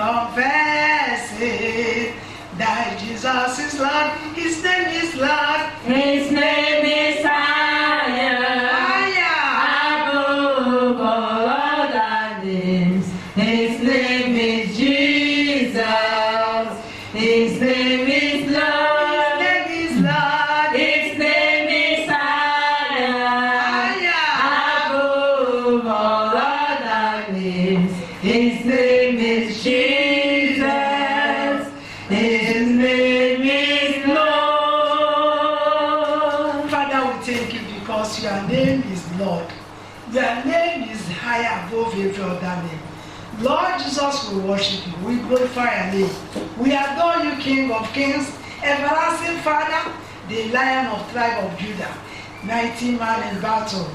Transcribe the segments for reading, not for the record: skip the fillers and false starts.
confess it, that Jesus is Lord, His name is Lord, His name is higher, above all other names. His name is Jesus. His name is Lord. His name is Lord, His name is higher, above all other names. His name is Jesus. His name is Lord. Father, we thank you because your name is Lord. Your name is higher above every other name. Lord Jesus, we worship you. We glorify your name. We adore you, King of Kings, everlasting Father, the Lion of tribe of Judah, mighty man in battle,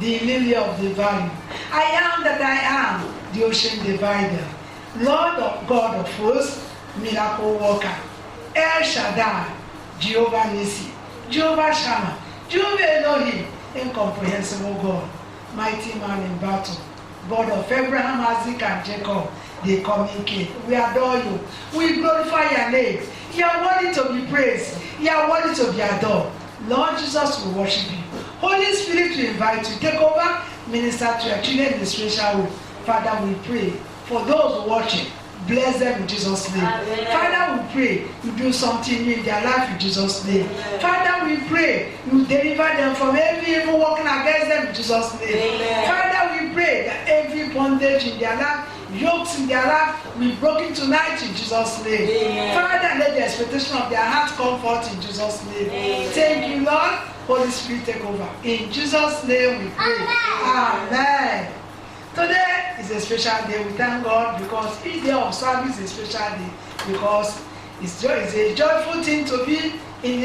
the lily of the valley. I am that I am, the ocean divider, Lord of God of hosts, miracle worker, El Shaddai, Jehovah Nissi, Jehovah Shammah, Jehovah Elohim, incomprehensible God, mighty man in battle, God of Abraham, Isaac, and Jacob, the coming King. We adore you. We glorify your name. You are worthy to be praised. You are worthy to be adored. Lord Jesus, we worship you. Holy Spirit, we invite you. Take over, minister to your children in a special way. Father, we pray for those watching. Bless them in Jesus' name. Amen. Father, we pray you do something new in their life in Jesus' name. Amen. Father, we pray you deliver them from every evil working against them in Jesus' name. Amen. Father, we pray that every bondage in their life, yokes in their life, will be broken tonight in Jesus' name. Amen. Father, let the expectation of their heart come forth in Jesus' name. Amen. Thank you, Lord. Holy Spirit, take over. In Jesus' name we pray. Amen. Today is a special day. We thank God because each day of service is a special day because it's a joyful thing to be in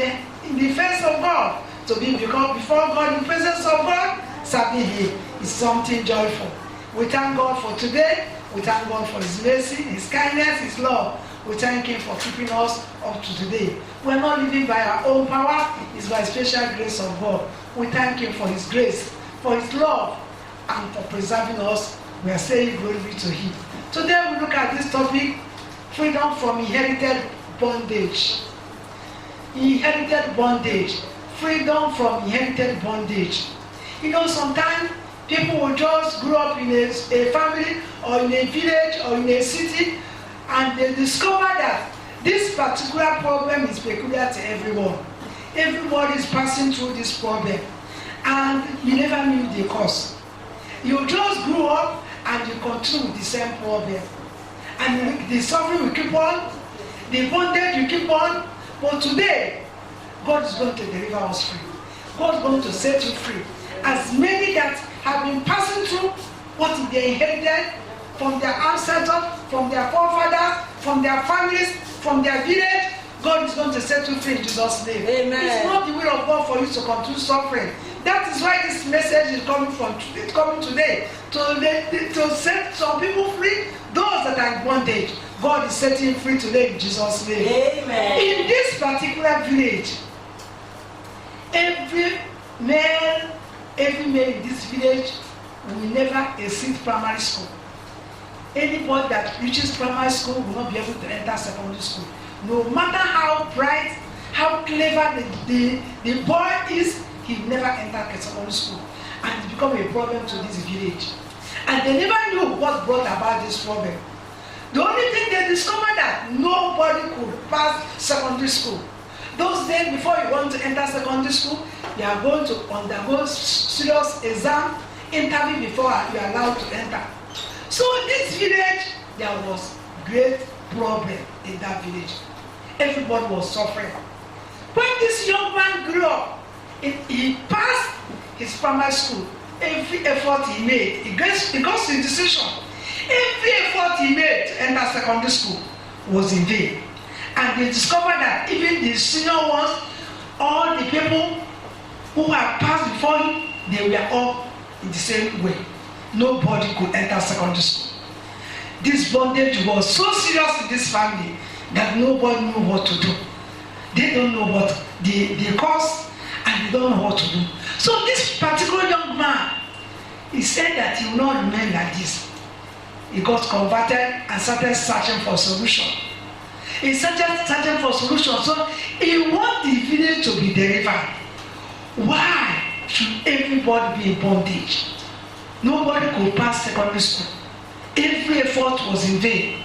the face of God, to be before God, in the presence of God, serving Him is something joyful. We thank God for today. We thank God for His mercy, His kindness, His love. We thank Him for keeping us up to today. We're not living by our own power. It's by special grace of God. We thank Him for His grace, for His love, and for preserving us. We are saying glory be to Him. Today we look at this topic, freedom from inherited bondage. Inherited bondage. Freedom from inherited bondage. You know, sometimes people will just grow up in a family or in a village or in a city and they discover that this particular problem is peculiar to everyone. Everybody is passing through this problem and you never knew the cause. You just grew up and you continue with the same problem. And the suffering will keep on, the bondage will keep on. But today, God is going to deliver us free. God is going to set you free. As many that have been passing through what they inherited from their ancestors, from their forefathers, from their families, from their village, God is going to set you free in Jesus' name. Amen. It's not the will of God for you to continue suffering. That is why this message is coming today to set some people free, those that are in bondage. God is setting free today in Jesus' name. Amen. In this particular village, every male in this village will never exceed primary school. Anybody that reaches primary school will not be able to enter secondary school. No matter how bright, how clever the boy is, he will never enter secondary school. And it become a problem to this village. And they never knew what brought about this problem. The only thing they discovered that nobody could pass secondary school. Those days before you want to enter secondary school, you are going to undergo serious exam, interview before you are allowed to enter. So in this village, there was great problem in that village. Everybody was suffering. When this young man grew up, he passed his primary school. Every effort he made, he got his decision. Every effort he made to enter secondary school was in vain. And they discovered that even the senior ones, all the people who had passed before him, they were all in the same way. Nobody could enter secondary school. This bondage was so serious in this family that nobody knew what to do. They don't know what the cause, and they don't know what to do. So this particular young man, he said that he will not remain like this. he got converted and started searching for solution. He started searching for solution. So he want the village to be delivered. Why should everybody be in bondage? Nobody could pass secondary school. Every effort was in vain.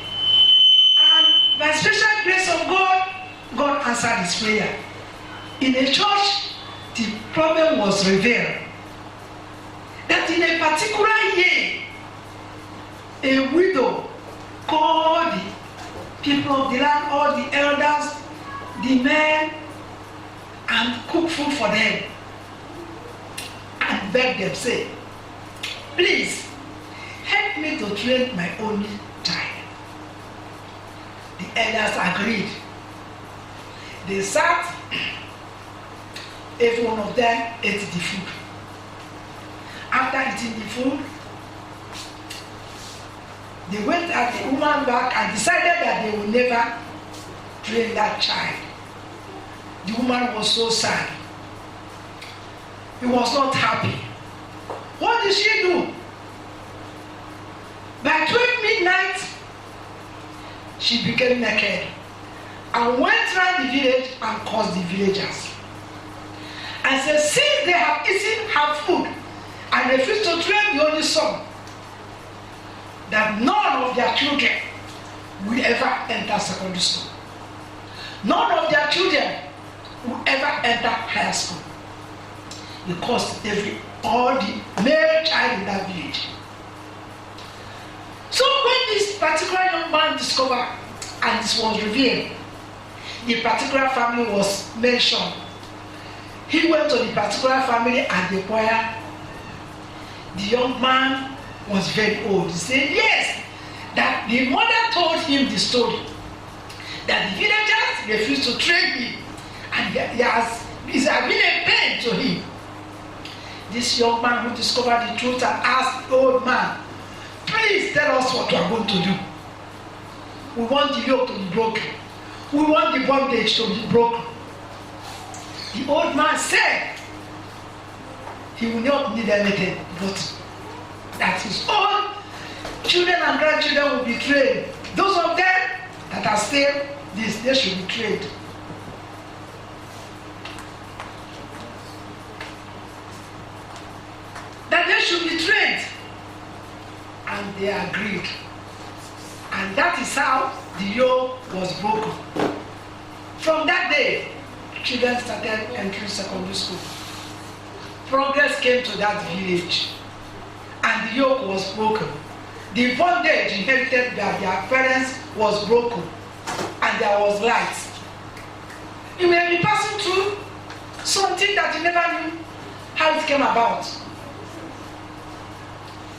And by special grace of God, God answered his prayer. In a church, the problem was revealed. That in a particular year, a widow called the people of the land, all the elders, the men, and cooked food for them. And begged them, say, please, help me to train my only child. The elders agreed. They sat, every one of them ate the food. After eating the food, they went at the woman back and decided that they would never train that child. The woman was so sad. He was not happy. What did she do? By 12 midnight, she became naked and went around the village and caused the villagers. And said, since they have eaten her food and refused to train the only son, that none of their children will ever enter secondary school. None of their children will ever enter high school. Because all the male child in that village. So when this particular young man discovered and this was revealed, the particular family was mentioned. He went to the particular family and inquired. The young man was very old. He said, yes, that the mother told him the story. That the villagers refused to train him. And it has been a pain to him. This young man who discovered the truth and asked the old man, please tell us what you are going to do. We want the yoke to be broken. We want the bondage to be broken. The old man said he will not need anything, but that his own children and grandchildren will be trained. Those of them that are still this, they should be trained. That they should be trained. And they agreed. And that is how the yoke was broken. From that day, children started entering secondary school. Progress came to that village. And the yoke was broken. The bondage inherited by their parents was broken. And there was light. You may be passing through something that you never knew how it came about.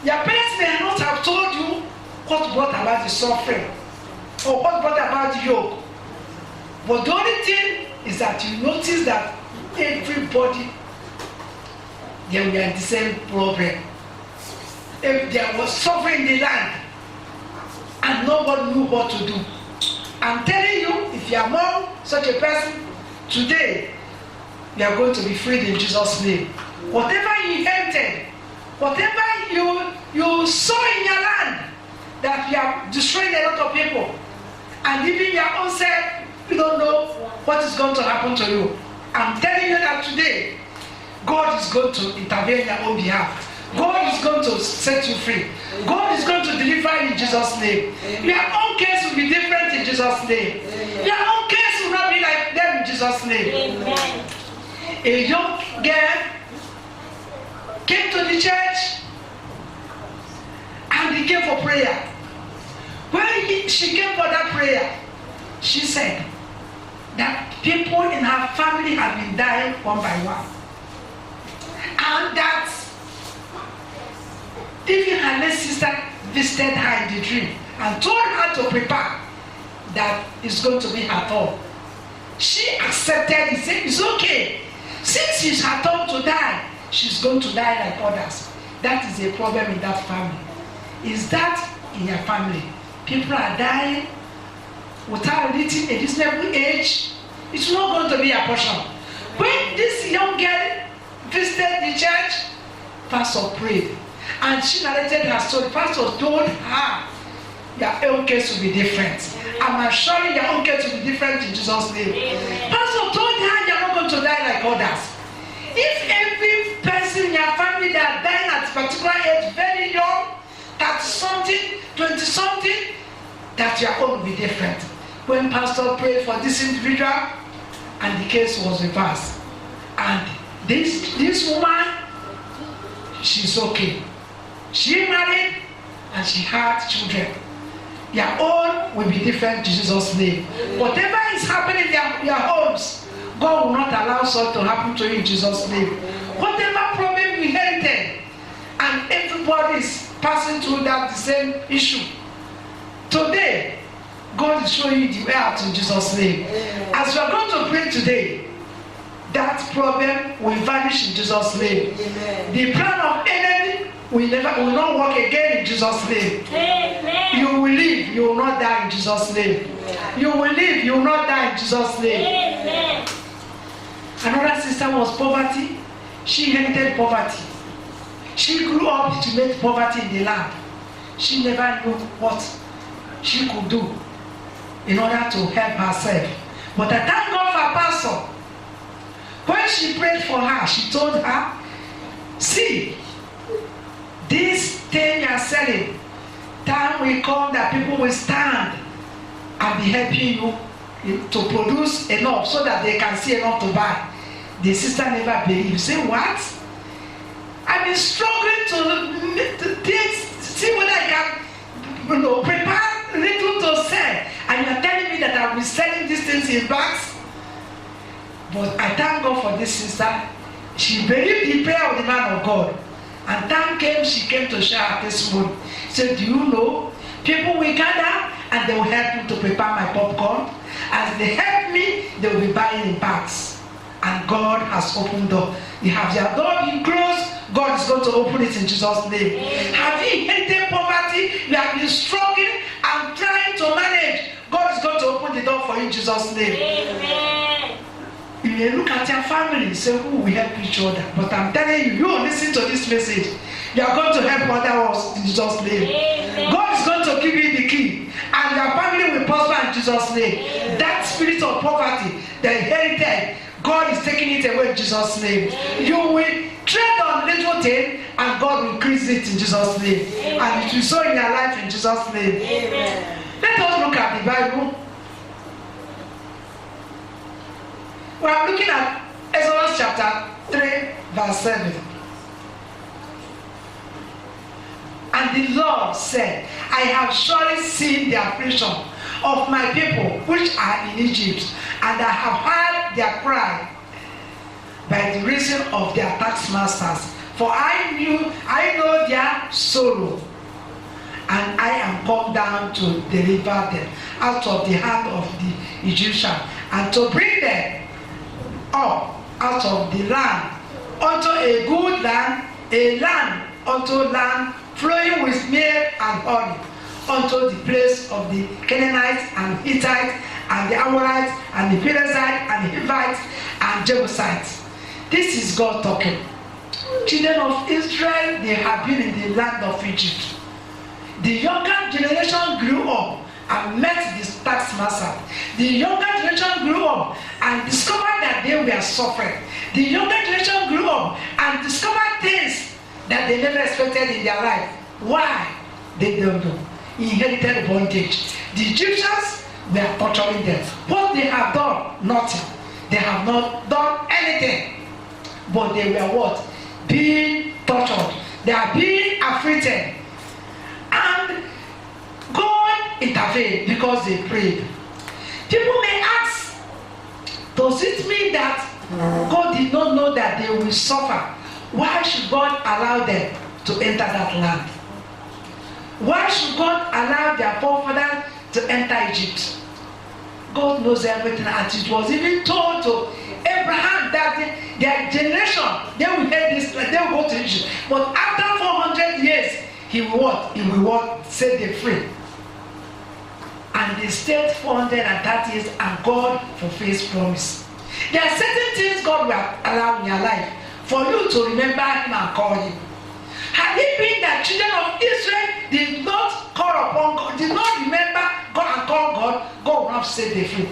Your parents may not have told you what brought about the suffering or what brought about the yoke. But the only thing is that you notice that everybody, they were in the same problem. If there was suffering in the land and nobody knew what to do. I'm telling you, if you are among such a person today, you are going to be freed in Jesus' name. Whatever you inherited, whatever you saw in your land, that you have destroyed a lot of people, and even your own self, you don't know what is going to happen to you. I'm telling you that today, God is going to intervene in your own behalf. God is going to set you free. God is going to deliver you in Jesus' name. Your own case will be different in Jesus' name. Your own case will not be like them in Jesus' name. Amen. A young girl came to the church and he came for prayer. When she came for that prayer, she said that people in her family have been dying one by one. And that even her late sister visited her in the dream and told her to prepare that it's going to be her turn. She accepted it, said it's okay. Since it's her turn to die, she's going to die like others. That is a problem in that family. Is that in your family? People are dying without reaching a reasonable age. It's not going to be a portion. When this young girl visited the church, pastor prayed. And she narrated her story. Pastor told her your own case will be different. I'm assuring your own case will be different in Jesus' name. Pastor told her you're not going to die like others. If every person in your family that died at a particular age, very young, 30-something, 20-something, that your own will be different. When Pastor prayed for this individual, and the case was reversed, and this woman, she's okay. She married and she had children. Your own will be different in Jesus' name. Whatever is happening in your homes, God will not allow such to happen to you in Jesus' name. Whatever problem you inherited, and everybody is passing through that the same issue. Today, God is showing you the way out in Jesus' name. As we are going to pray today, that problem will vanish in Jesus' name. Amen. The plan of enemy will not work again in Jesus' name. Amen. You will live, you will not die in Jesus' name. Amen. You will live, you will not die in Jesus' name. Amen. Another sister was poverty. She inherited poverty. She grew up to meet poverty in the land. She never knew what she could do in order to help herself. But I thank God for her pastor. When she prayed for her, she told her, see, this thing you are selling, time will come that people will stand and be helping you to produce enough so that they can see enough to buy. The sister never believed. Say, what? I've been struggling to see whether I can prepare little to sell. And you're telling me that I'll be selling these things in bags? But I thank God for this sister. She believed the prayer of the man of God. And time came, she came to share her testimony. She said, do you know, people will gather and they will help me to prepare my popcorn. As they help me, they will be buying in bags. And God has opened the door. You have your door been closed, God is going to open it in Jesus' name. Amen. Have you inherited poverty? You have been struggling and trying to manage. God is going to open the door for you in Jesus' name. Amen. You may look at your family and say, who will help each other? But I'm telling you, you listen to this message. You are going to help others in Jesus' name. Amen. God is going to give you the key. And your family will prosper in Jesus' name. Amen. That spirit of poverty, the inherited, God is taking it away in Jesus' name. Amen. You will tread on little thing and God will increase it in Jesus' name. Amen. And it will sow in your life in Jesus' name. Amen. Let us look at the Bible. We are looking at Exodus chapter 3 verse 7. And the Lord said, I have surely seen the affliction of my people which are in Egypt, and I have heard their cry by the reason of their taskmasters. For I know their sorrow, and I am come down to deliver them out of the hand of the Egyptian, and to bring them up out of the land unto a good land, a land unto land flowing with milk and honey, unto the place of the Canaanites and Hittites and the Amorites and the Perizzites and the Hivites and Jebusites. This is God talking. Children of Israel, they have been in the land of Egypt. The younger generation grew up and met the taskmaster. The younger generation grew up and discovered that they were suffering. The younger generation grew up and discovered things that they never expected in their life. Why? They don't know. Inherited bondage. The Egyptians were torturing them. What they have done? Nothing. They have not done anything. But they were what? Being tortured. They are being afflicted. And God intervened because they prayed. People may ask, does it mean that God did not know that they will suffer? Why should God allow them to enter that land? Why should God allow their forefathers to enter Egypt? God knows everything, and it was even told to Abraham that their generation, they will hear this, they will go to Egypt. But after 400 years, he will what? He will what? Set them free. And they stayed 430 years, and God fulfills promise. There are certain things God will allow in your life for you to remember Him and call Him. Had it been that children of Israel did not call upon God, did not remember God and call God, God would have set them free.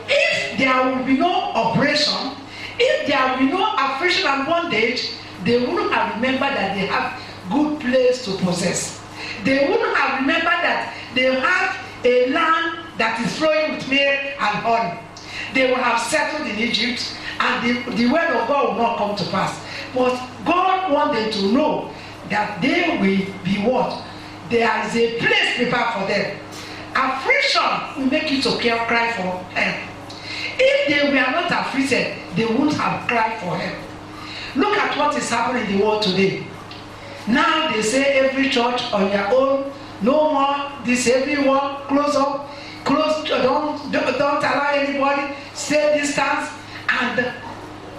If there will be no oppression, if there will be no affliction and bondage, they wouldn't have remembered that they have good place to possess. They wouldn't have remembered that they have a land that is flowing with milk and honey. They would have settled in Egypt, and the word of God will not come to pass. But God wanted to know that they will be what? There is a place prepared for them. Affliction will make you to cry for help. If they were not afflicted, they wouldn't have cried for help. Look at what is happening in the world today. Now they say every church on your own, no more this, everyone close up, don't allow anybody, stay distance. And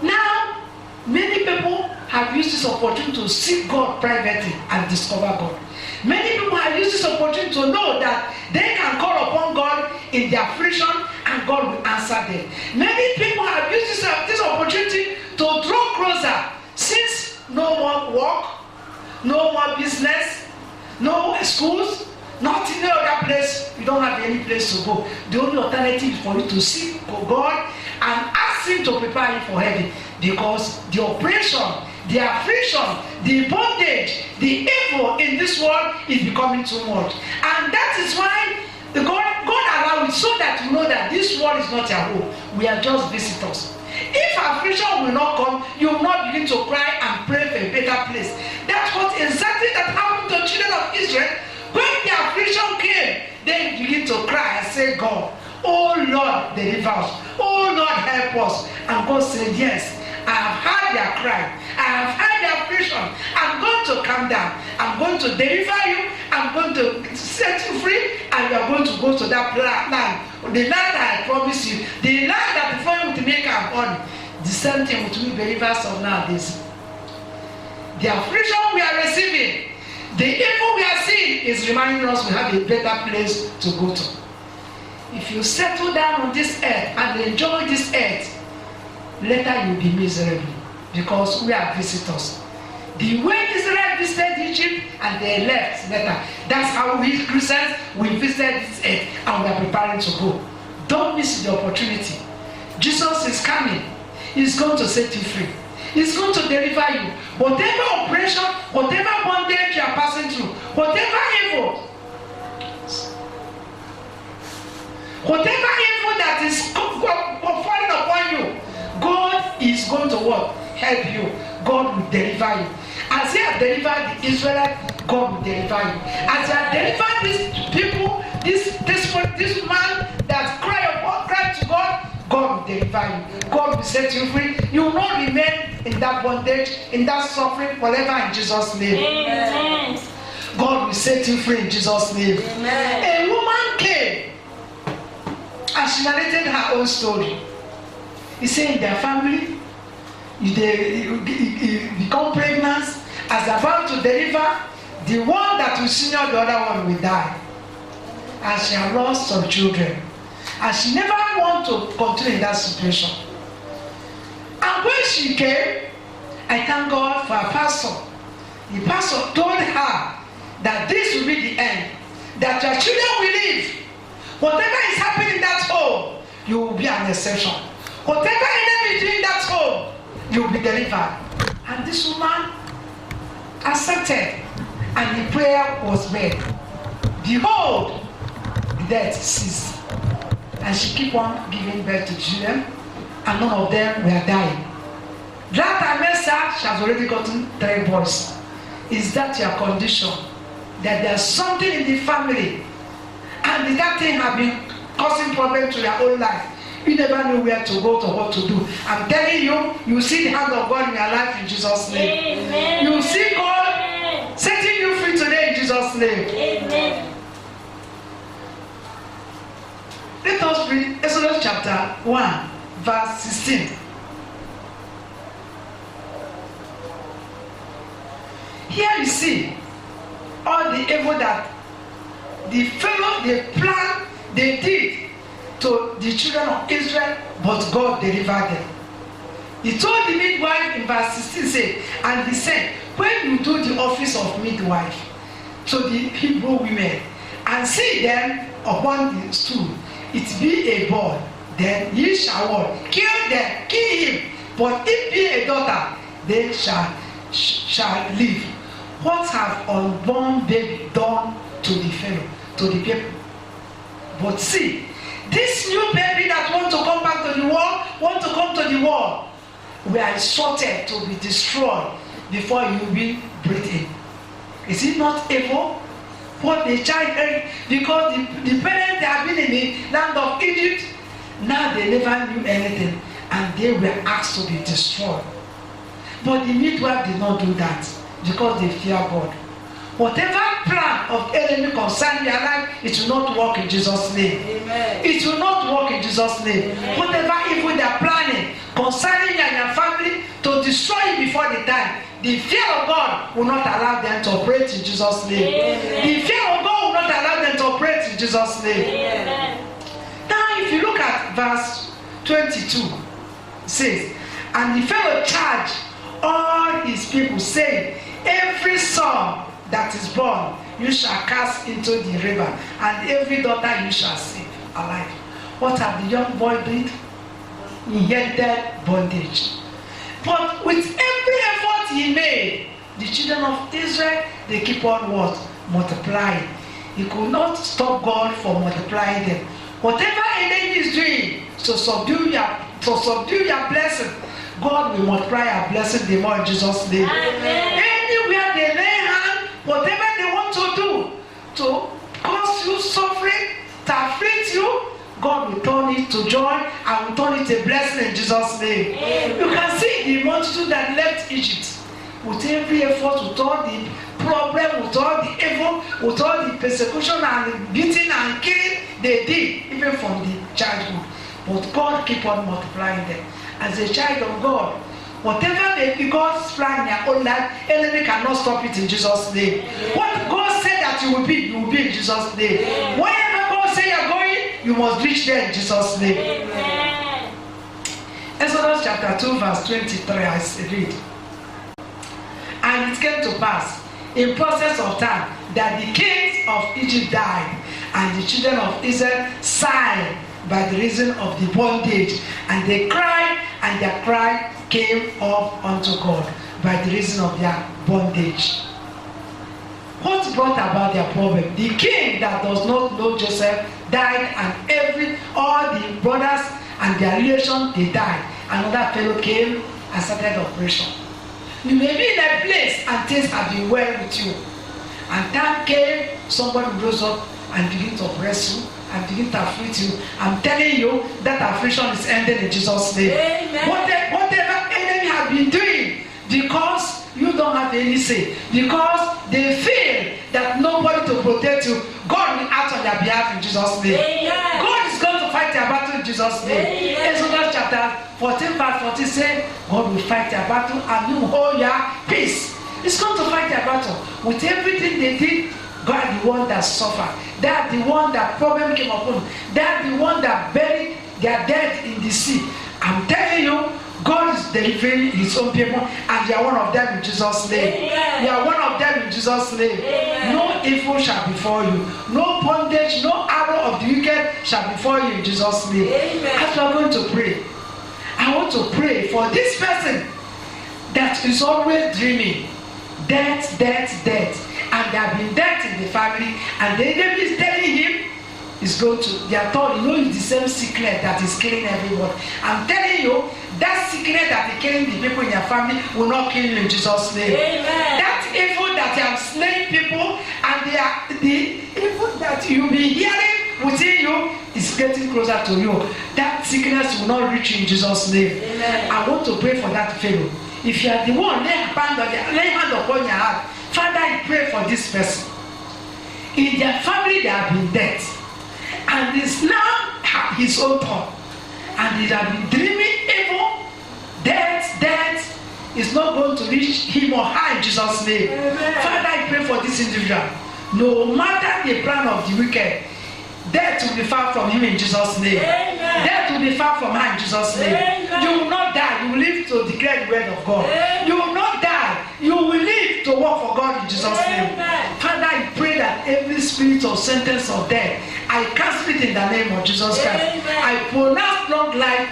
now many people have used this opportunity to seek God privately and discover God. Many people have used this opportunity to know that they can call upon God in their affliction and God will answer them. Many people have used this opportunity to draw closer, since no more work, no more business, no schools, not in any other place. You don't have any place to go. The only alternative is for you to seek God and ask Him to prepare you for heaven, because the oppression, the affliction, the bondage, the evil in this world is becoming too much. And that is why God allowed it, so that you know that this world is not your home. We are just visitors. If affliction will not come, you will not begin to cry and pray for a better place. That's what exactly that happened to the children of Israel. When the affliction came, they begin to cry and say, God, oh Lord, deliver us. Oh Lord, help us. And God said, yes, I have heard their cry. I have heard their affliction. I'm going to calm down. I'm going to deliver you. I'm going to set you free. And you are going to go to that land. The land I promised you. The land that is flowing with milk and honey. The same thing with we believers of nowadays. The affliction we are receiving, the evil we are seeing, is reminding us we have a better place to go to. If you settle down on this earth and enjoy this earth, later you'll be miserable, because we are visitors. The way Israel visited Egypt and they left later, that's how we Christians, we visited this earth and we are preparing to go. Don't miss the opportunity. Jesus is coming. He's going to set you free. He's going to deliver you. Whatever oppression, whatever bondage you are passing through, whatever evil that is falling upon you, God is going to what? Help you. God will deliver you. As He has delivered the Israelites, God will deliver you. As He has delivered these people, this man that cried to God, God will deliver you. God will set you free. You will not remain in that bondage, in that suffering forever, in Jesus' name. Amen. God will set you free in Jesus' name. Amen. A woman came and she narrated her own story. He said in their family, they become pregnant, as they're about to deliver, the one that will senior the other one will die. And she had lost some children. And she never wanted to continue in that situation. And when she came, I thank God for her pastor. The pastor told her that this will be the end, that your children will live. Whatever is happening in that home, you will be an exception. Whatever enemy is doing in that home, you will be delivered. And this woman accepted, and the prayer was made. Behold, the death ceased. And she kept on giving birth to children, and none of them were dying. That time, she has already gotten 3 boys. Is that your condition? That there's something in the family, and that thing has been causing problems to your own life. You never know where to go, to what to do. I'm telling you, you see the hand of God in your life in Jesus' name. Amen. You see God setting you free today in Jesus' name. Amen. Let us read Exodus chapter 1, verse 16. Here you see all the evil that the plan they did to the children of Israel, but God delivered them. He told the midwife in verse 16, say, and he said, when you do the office of midwife to the Hebrew women and see them upon the stool, it be a boy, then ye shall what? Kill them, kill him. But if be a daughter, they shall live. What have unborn baby done to the fellow, to the people? But see, this new baby that want to come back to the world, want to come to the world, we are sorted to be destroyed before you be breathed in. Is it not evil? What the child, because the parents they have been in the land of Egypt, now they never knew anything and they were asked to be destroyed. But the midwife did not do that because they fear God. Whatever plan of enemy concerning your life, it will not work in Jesus' name. Amen. It will not work in Jesus' name. Amen. Whatever evil they are planning concerning you and your family to destroy you before the time, the fear of God will not allow them to operate in Jesus' name. Amen. The fear of God will not allow them to operate in Jesus' name. Amen. Now, if you look at verse 22, it says, and the fellow charged all his people, saying, every son that is born you shall cast into the river, and every daughter you shall save alive. What have the young boy did? He inherited bondage. But with every effort he made, the children of Israel, they keep on what? Multiplying. He could not stop God from multiplying them. Whatever enemy is doing to subdue your blessing, God will multiply our blessing the more in Jesus' name. Amen. Anywhere they lay hand, whatever they want to do to cause you suffering, to afflict you, God will turn it to joy and will turn it to a blessing in Jesus' name. Amen. You can see the multitude that left Egypt with every effort, with all the problem, with all the evil, with all the persecution and the beating and killing they did, even from the childhood. But God keep on multiplying them. As a child of God, whatever may be God's plan in your own life, enemy cannot stop it in Jesus' name. Amen. What God said that you will be in Jesus' name. Amen. Wherever God say you're going, you must reach there in Jesus' name. Amen. Exodus chapter 2 verse 23, I read. And it came to pass in process of time that the kings of Egypt died, and the children of Israel sighed by the reason of the bondage, and they cried, and their cry came up unto God by the reason of their bondage. What brought about their problem? The king that does not know Joseph died, and all the brothers and their relations, they died. Another fellow came and started operation. You may be in a place and things have been well with you, and time came, somebody rose up and begin to oppress you and begin to afflict you. I'm telling you that affliction is ending in Jesus' name. Amen. Whatever enemy have been doing, because you don't have any say, because they feel that nobody to protect you, God will act on their behalf in Jesus' name. Amen. God is going to fight their battle in Jesus' name. Amen. Exodus chapter 14 verse 14 says, God will fight their battle and you hold your peace. It's going to fight their battle. With everything they did, God the one that suffered. That the one that problem came upon. That the one that buried their dead in the sea. I'm telling you, God is delivering his own people, and you are one of them in Jesus' name. Amen. You are one of them in Jesus' name. Amen. No evil shall befall you. No bondage, no arrow of the wicked shall befall you in Jesus' name. Amen. As we are going to pray, I want to pray for this person that is always dreaming death, death, death. And there have been death in the family, and the enemy is telling him is going to, they are told, you know, it's the same sickness that is killing everyone. I'm telling you, that sickness that is killing the people in your family will not kill you in Jesus' name. Amen. That evil that you have slain people, and the evil that you'll be hearing within you is getting closer to you. That sickness will not reach you in Jesus' name. Amen. I want to pray for that fellow. If you are the one, lay hand upon your heart. Father, I pray for this person. In their family, they have been dead, and it's now his own turn, and they have been dreaming evil. Death is not going to reach him or her in Jesus' name. Amen. Father, I pray for this individual. No matter the plan of the wicked, death will be far from him in Jesus' name. Amen. Death will be far from her in Jesus' name. Amen. You will not die. You will live to declare the word of God. Amen. You will not die. You will live in Jesus' name. Amen. Father, I pray that every spirit of sentence of death, I cancel it in the name of Jesus Christ. Amen. I pronounce long life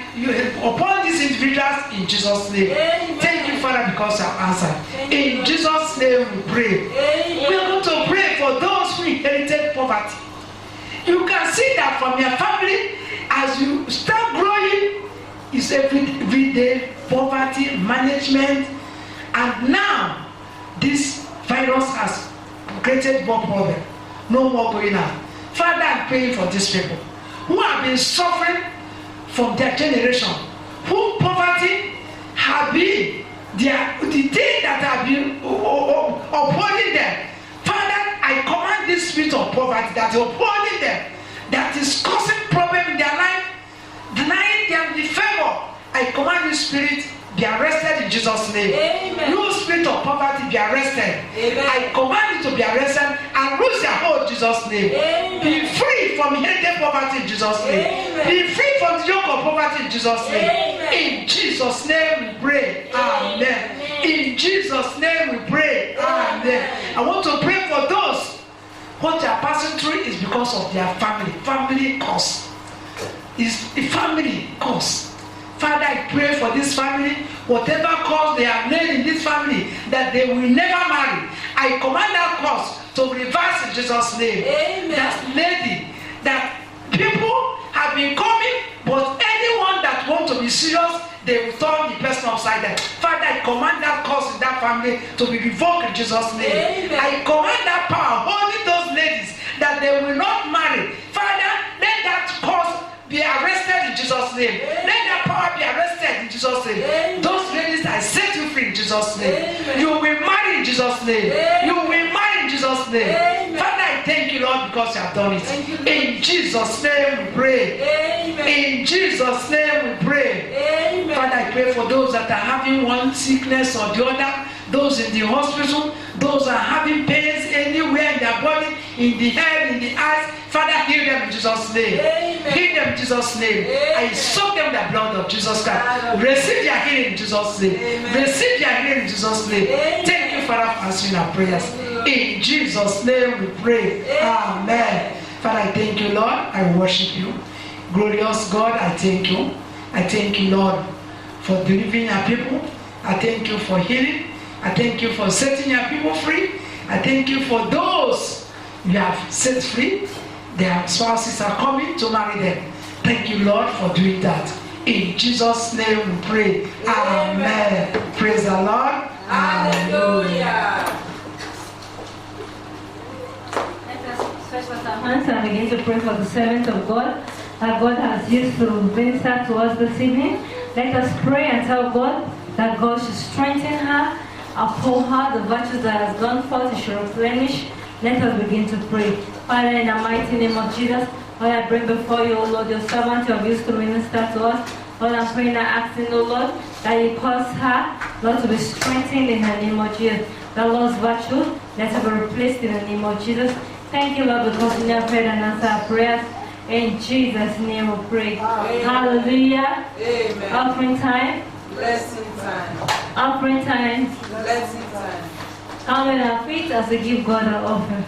upon these individuals in Jesus' name. Amen. Thank you, Father, because you have answered. In Jesus' name we pray. Amen. We are going to pray for those who inherited poverty. You can see that from your family as you start growing, it's everyday poverty management, and now this virus has created more problem. No more going out. Father, I'm praying for these people who have been suffering from their generation, who poverty have been the thing that have been upholding them. Father, I command this spirit of poverty that is upholding them, that is causing problem in their life, denying them the favor. I command this spirit be arrested in Jesus' name. Amen. You spirit of poverty be arrested. Amen. I command you to be arrested and lose your hold in Jesus' name. Amen. Be free from inherited poverty in Jesus' name. Amen. Be free from the yoke of poverty in Jesus' name. Amen. In Jesus' name we pray. Amen. Amen. In Jesus' name we pray. Amen. I want to pray for those what they are passing through is because of their family cause. Is a family cause. Father, I pray for this family, whatever cause they have made in this family, that they will never marry. I command that cause to reverse in Jesus' name. Amen. That lady, that people have been coming, but anyone that wants to be serious, they will turn the person upside down. Father, I command that cause in that family to be revoked in Jesus' name. Amen. I command that power holding those ladies that they will not marry. Father, let that cause be arrested in Jesus' name. Amen. Let that power be arrested in Jesus' name. Amen. Those ladies, I set you free in Jesus' name. Amen. You will marry in Jesus' name. Amen. You will marry in Jesus' name. Amen. Father, I thank you, Lord, because you have done it. Thank you, Lord. In Jesus' name we pray. Amen. In Jesus' name we pray. Amen. Father, I pray for those that are having one sickness or the other, those in the hospital, those are having pains anywhere in their body, in the head, in the eyes. Father, heal them in Jesus' name. Amen. Heal them in Jesus' name. Amen. I soak them in the blood of Jesus Christ. Amen. Receive their healing in Jesus' name. Amen. Receive their healing in Jesus' name. Amen. Thank you, Father, for answering our prayers. In Jesus' name we pray. Amen. Father, I thank you, Lord. I worship you. Glorious God, I thank you. I thank you, Lord, for delivering our people. I thank you for healing. I thank you for setting your people free. I thank you for those you have set free. Their spouses are coming to marry them. Thank you, Lord, for doing that. In Jesus' name we pray. Amen. Praise the Lord. Hallelujah. Let us stretch out our hands and begin to pray for the servant of God that God has used to minister to us this evening. Let us pray and tell God that God should strengthen her, uphold her, the virtues that has gone forth, He should replenish. Let us begin to pray. Father, in the mighty name of Jesus, Lord, I bring before you, O Lord, your servant you have used to minister to us. Lord, I'm praying and asking, O Lord, that you cause her, Lord, to be strengthened in the name of Jesus. The Lord's virtue, let her be replaced in the name of Jesus. Thank you, Lord, because you never prayed and answered our prayers. In Jesus' name we pray. Amen. Hallelujah. Amen. Offering time. Blessing time. Offering time. Blessing time. Come with our feet as we give God our offering.